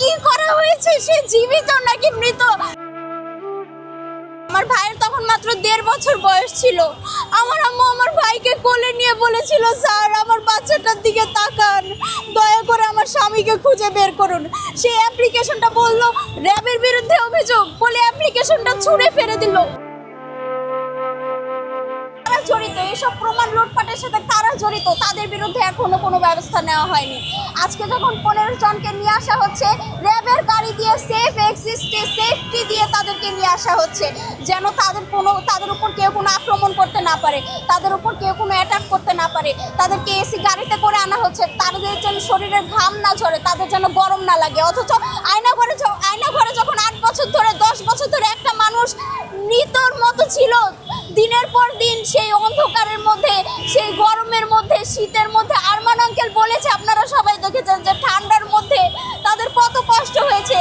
কি করা হয়েছে, সে জীবিত নাকি মৃত। আমার ভাইয়ের তখন মাত্র 1.5 বছর বয়স ছিল। আমার আম্মু আমার ভাইকে কোলে নিয়ে বলেছিল, স্যার আমার বাচ্চাটার দিকে তাকান, দয়া করে আমার স্বামীকে খুঁজে বের করুন। সেই অ্যাপ্লিকেশনটা বললো র্যাবের বিরুদ্ধে অভিযোগ বলে অ্যাপ্লিকেশনটা ছুঁড়ে ফেলে দিল। জড়িত এইসব প্রমাণ লুটপাটের সাথে কারা জড়িত, তাদের বিরুদ্ধে এখনো কোনো ব্যবস্থা নেওয়া হয়নি। আজকে যখন 15 জনকে নিয়ে আসা হচ্ছে, র্যাবের গাড়ি দিয়ে সেফটি দিয়ে তাদেরকে নিয়ে আসা হচ্ছে, যেন তাদের উপর কেউ কোনো আক্রমণ করতে না পারে, তাদের উপর কেউ কোনো অ্যাটাক করতে না পারে। তাদেরকে এসি গাড়িতে করে আনা হচ্ছে, তাদের যেন শরীরের ঘাম না ঝরে, তাদের যেন গরম না লাগে। অথচ আয়না ঘরে যখন 8 বছর ধরে 10 বছর ধরে একটা মানুষ মৃতর মতো ছিল, দিনের পর দিন সেই অন্ধকারের মধ্যে, সেই গরমের মধ্যে, শীতের মধ্যে। আরমান আঙ্কেল বলেছে, আপনারা সবাই দেখেছেন যে ঠান্ডার মধ্যে তাদের কত কষ্ট হয়েছে।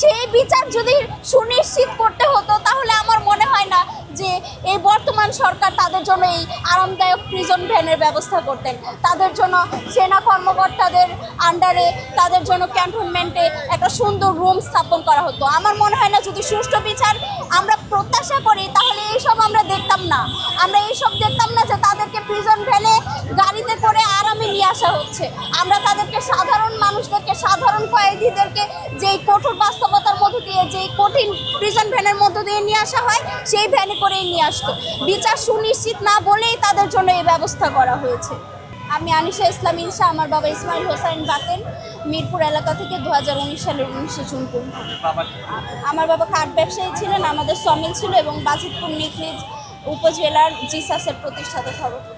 সেই বিচার যদি সুনিশ্চিত করতে হতো, তাহলে আমার মনে হয় না যে এই বর্তমান সরকার তাদের জন্য এই আরামদায়ক প্রিজন ভ্যানের ব্যবস্থা করতেন। তাদের জন্য সেনা কর্মকর্তাদের আন্ডারে, তাদের জন্য ক্যান্টনমেন্টে একটা সুন্দর রুম স্থাপন করা হতো। আমার মনে হয় না, যদি সুষ্ঠু বিচার আমরা প্রত্যাশা করি, তাহলে এইসব আমরা দেখতাম না। আমরা এইসব দেখতাম না যে তাদেরকে প্রিজন ভ্যানে গাড়িতে করে আরামে নিয়ে আসা হচ্ছে। আমরা তাদেরকে, সাধারণ মানুষদেরকে, সাধারণ কয়েদিদেরকে যেই কঠোর বাস্তবতার মধ্য দিয়ে, যেই কঠিন প্রিজন ভ্যানের মধ্য দিয়ে নিয়ে আসা হয়, সেই ভ্যানে করেই নিয়ে আসতো। বিচার সুনিশ্চিত না বলেই তাদের জন্য এই ব্যবস্থা করা হয়েছে। আমি আনিশা ইসলাম ইনশা, আমার বাবা ইসমাইল হোসাইন বাতেন, মিরপুর এলাকা থেকে 2019 সালের 19 জুন। আমার বাবা কাঠ ব্যবসায়ী ছিলেন, আমাদের সমিল ছিল এবং বাজিতপুর নিকলিজ উপজেলার জিসাসের প্রতিষ্ঠাতা সভাপতি।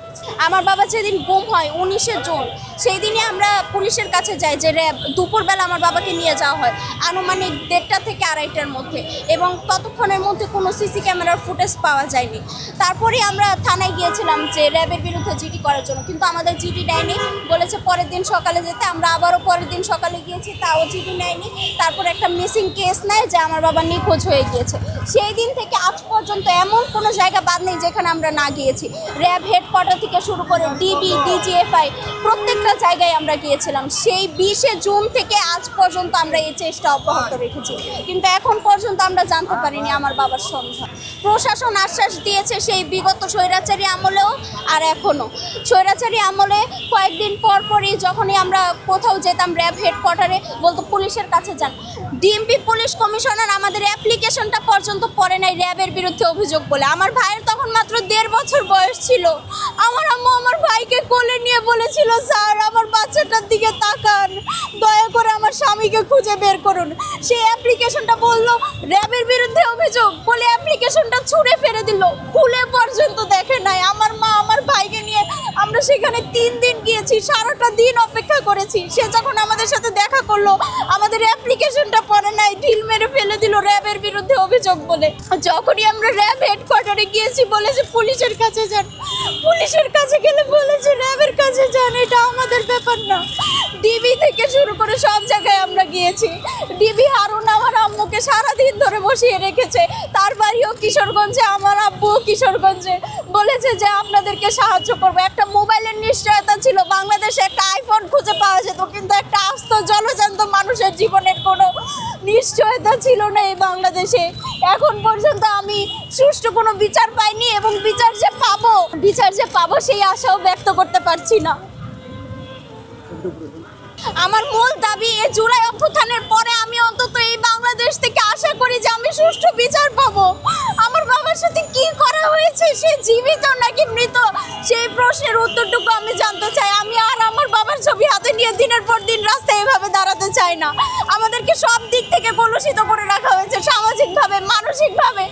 আমার বাবা যেদিন গুম হয় 19 জুন, সেই দিনই আমরা পুলিশের কাছে যাই যে র্যাব দুপুরবেলা আমার বাবাকে নিয়ে যাওয়া হয় আনুমানিক 1:30 থেকে 2:30টার মধ্যে, এবং ততক্ষণের মধ্যে কোনো সিসি ক্যামেরার ফুটেজ পাওয়া যায়নি। তারপরে আমরা থানায় গিয়েছিলাম যে র্যাবের বিরুদ্ধে জিডি করার জন্য, কিন্তু আমাদের জিডি নেয়নি, বলেছে পরের দিন সকালে যেতে। আমরা আবারও পরের দিন সকালে গিয়েছি, তাও জিডি নেয়নি। তারপর একটা মিসিং কেস নেয় যে আমার বাবা নিখোঁজ হয়ে গিয়েছে। সেই দিন থেকে আজ পর্যন্ত এমন কোনো জায়গা বাদ নেই যেখানে আমরা না গিয়েছি। র্যাব হেডকোয়ার্টার থেকে শুরু করে ডিবি, ডিজিএফআই, প্রত্যেকটা জায়গায় আমরা গিয়েছিলাম। সেই 20 জুন থেকে আজ পর্যন্ত আমরা এই চেষ্টা অব্যাহত রেখেছি, কিন্তু এখন পর্যন্ত আমরা জানতে পারিনি আমার বাবার সন্ধান। প্রশাসন আশ্বাস দিয়েছে সেই বিগত স্বৈরাচারী আমলেও, আর এখনও স্বৈরাচারী আমলে কয়েকদিন পরই যখনই আমরা কোথাও যেতাম র্যাব হেডকোয়ার্টারে, বলতো পুলিশের কাছে যান। ডিএমপি পুলিশ কমিশনার আমাদের অ্যাপ্লিকেশনটা পর্যন্ত পড়ে নাই র্যাবের বিরুদ্ধে অভিযোগ বলে। আমার ভাইয়ের তখন মাত্র 1.5 বছর বয়স ছিল। আমার আম্মু আমার ভাইকে কোলে নিয়ে বলেছিল, স্যার আমার বাচ্চাটার দিকে তাকান, দয়া করে আমার স্বামীকে খুঁজে বের করুন। সেই অ্যাপ্লিকেশনটা বললো র্যাবের বিরুদ্ধে অভিযোগ বলে অ্যাপ্লিকেশনটা ছুঁড়ে ফেলে দিল, খুলে পর্যন্ত দেখে নাই। আমার মা আমার ভাইকে নিয়ে আমরা সেখানে 3 দিন গিয়েছি, সারাটা দিন অপেক্ষা করেছি। সে যখন আমাদের সাথে দেখা করলো, আমাদের অ্যাপ্লিকেশনটা পড়ে নাই, ঢিল মেরে ফেলে দিল র্যাবের বিরুদ্ধে অভিযোগ বলে। যখনই আমরা র্যাব হেডকোয়ার্টারে গিয়েছি, বলেছে পুলিশের কাছে যান। পুলিশের কাছে গেলে বলেছে র্যাবের কাছে যান, এটা আমাদের ব্যাপার না। ডিবি থেকে শুরু করে সব জায়গায় আমরা গিয়েছি। ডিবি হারুন আমার আম্মুকে সারাদিন ধরে বসিয়ে রেখেছে। তার বাড়িও কিশোরগঞ্জে, আমার আব্বুও কিশোরগঞ্জে। বলেছে যে আপনাদেরকে সাহায্য করবো। একটা মোবাইলের নিশ্চয়তা ছিল, বাংলাদেশে একটা আইফোন খুঁজে পাওয়া যেত, কিন্তু একটা আস্ত জলজান্ত মানুষের জীবনের কোনো নিশ্চয়তা ছিল না এই বাংলাদেশে। এখন পর্যন্ত আমি সুষ্ঠু কোনো বিচার পাইনি, এবং বিচার যে পাবো সেই আশাও ব্যক্ত করতে পারছি না। আমার মূল দাবি, এই জুলাই অভ্যুত্থানের পরে আমি অন্তত এই বাংলাদেশ থেকে আশা করি যে আমি সুষ্ঠু বিচার পাবো। আমার বাবার সাথে কি করা হয়েছে, সে জীবিত নাকি মৃত, সেই প্রশ্নের উত্তরটুকু আমি জানতে চাই। আমি আর আমার বাবার ছবি হাতে নিয়ে দিনের পর দিন রাস্তায় এভাবে দাঁড়াতে চাই না। আমাদেরকে সব দিক থেকে কলুষিত করে রাখা হয়েছে, সামাজিকভাবে, মানসিকভাবে,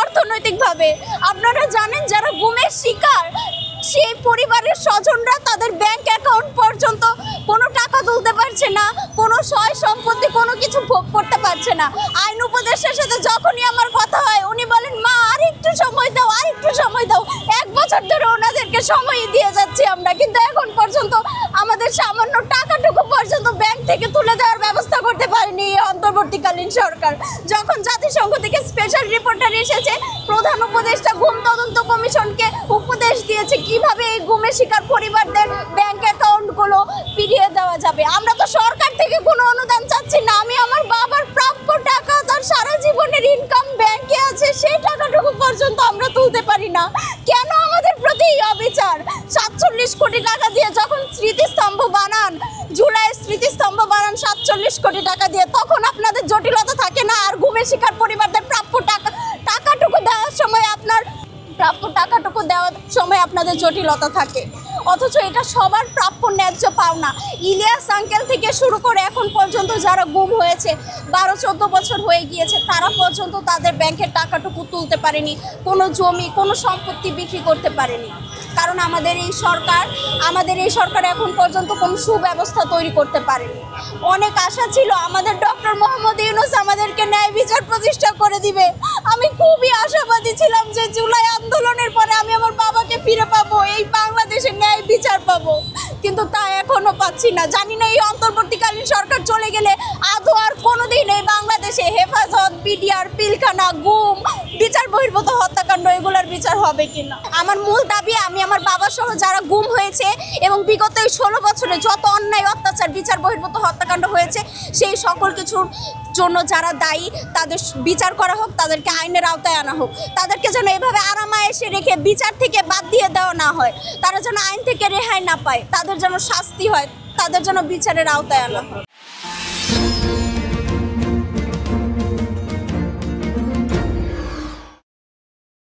অর্থনৈতিকভাবে। আপনারা জানেন যারা গুমের শিকার, সেই পরিবারের স্বজনরা তাদের ব্যাংক অ্যাকাউন্ট পর্যন্ত কোনো টাকা তুলতে পারছে না, কোনো সয় সম্পত্তি কোনো কিছু ভোগ করতে পারছে না। আইন উপদেষ্টার সাথে যখনই আমার কথা হয়, উনি বলেন মা আর একটু সময় দাও, আর একটু সময় দাও। 1 বছর ধরে ওনাদেরকে সময় দিয়ে যাচ্ছি আমরা, কিন্তু এখন পর্যন্ত আমাদের সামান্য টাকাটুকু পর্যন্ত ব্যাংক থেকে তুলে দেওয়ার ব্যবস্থা করতে পারেনি এই অন্তর্বর্তীকালীন সরকার। যখন জাতিসংঘ থেকে স্পেশাল রিপোর্টার এসেছে, প্রধান উপদেষ্টা গুম তদন্ত কমিশনকে উপদেশ দিয়েছে কিভাবে এই গুমের শিকার পরিবারদের ব্যাংক অ্যাকাউন্টগুলো ফিরিয়ে দেওয়া যাবে। আমরা তো সরকার থেকে কোনো অনুদান চাচ্ছি না। আমি 43 কোটি টাকা দিয়ে, তখন আপনাদের জটিলতা থাকে না? আর গুমের শিকার পরিবারদের প্রাপ্য টাকাটুকু দেওয়ার সময় আপনাদের জটিলতা থাকে, অথচ এটা সবার প্রাপ্য ন্যায্য পাওনা। ইলিয়াস আঙ্কেল থেকে শুরু করে এখন পর্যন্ত যারা গুম হয়েছে 12-14 বছর হয়ে গিয়েছে, তারা পর্যন্ত তাদের ব্যাংকের টাকাটুকু তুলতে পারেনি, কোনো জমি কোনো সম্পত্তি বিক্রি করতে পারেনি। কারণ আমাদের এই সরকার এখন পর্যন্ত কোনো সুব্যবস্থা তৈরি করতে পারেনি। অনেক আশা ছিল আমাদের ডক্টর মোহাম্মদ ইউনূস আমাদেরকে ন্যায় বিচার প্রতিষ্ঠা করে দিবে। আমি খুবই আশাবাদী ছিলাম যে জুলাই আন্দোলনের পরে আমি আমার বাবাকে ফিরে পাবো, এই বাংলাদেশে ন্যায় বিচার পাবো, কিন্তু তা এখনো পাচ্ছি না। জানি না এই অন্তর্বর্তীকালীন সরকার চলে গেলে আদৌ আর কোনোদিন এই বাংলাদেশে হেফাজত, বিডিআর, পিলখানা, গুম, বিচার বহির্ভূত হত্যাকাণ্ড এগুলোর বিচার হবে কিনা। আমার মূল দাবি, আমি আমার বাবা সহ যারা গুম হয়েছে এবং বিগত এই 16 বছরে যত অন্যায় অত্যাচার বিচার বহির্ভূত হত্যাকাণ্ড হয়েছে, সেই সকল কিছুর জন্য যারা দায়ী তাদের বিচার করা হোক, তাদেরকে আইনের আওতায় আনা হোক। তাদেরকে যেন এভাবে আরামায়েশে রেখে বিচার থেকে বাদ দিয়ে দেওয়া না হয়, তারা যেন আইন থেকে রেহাই না পায়, তাদের যেন শাস্তি হয়, তাদের যেন বিচারের আওতায় আনা হয়।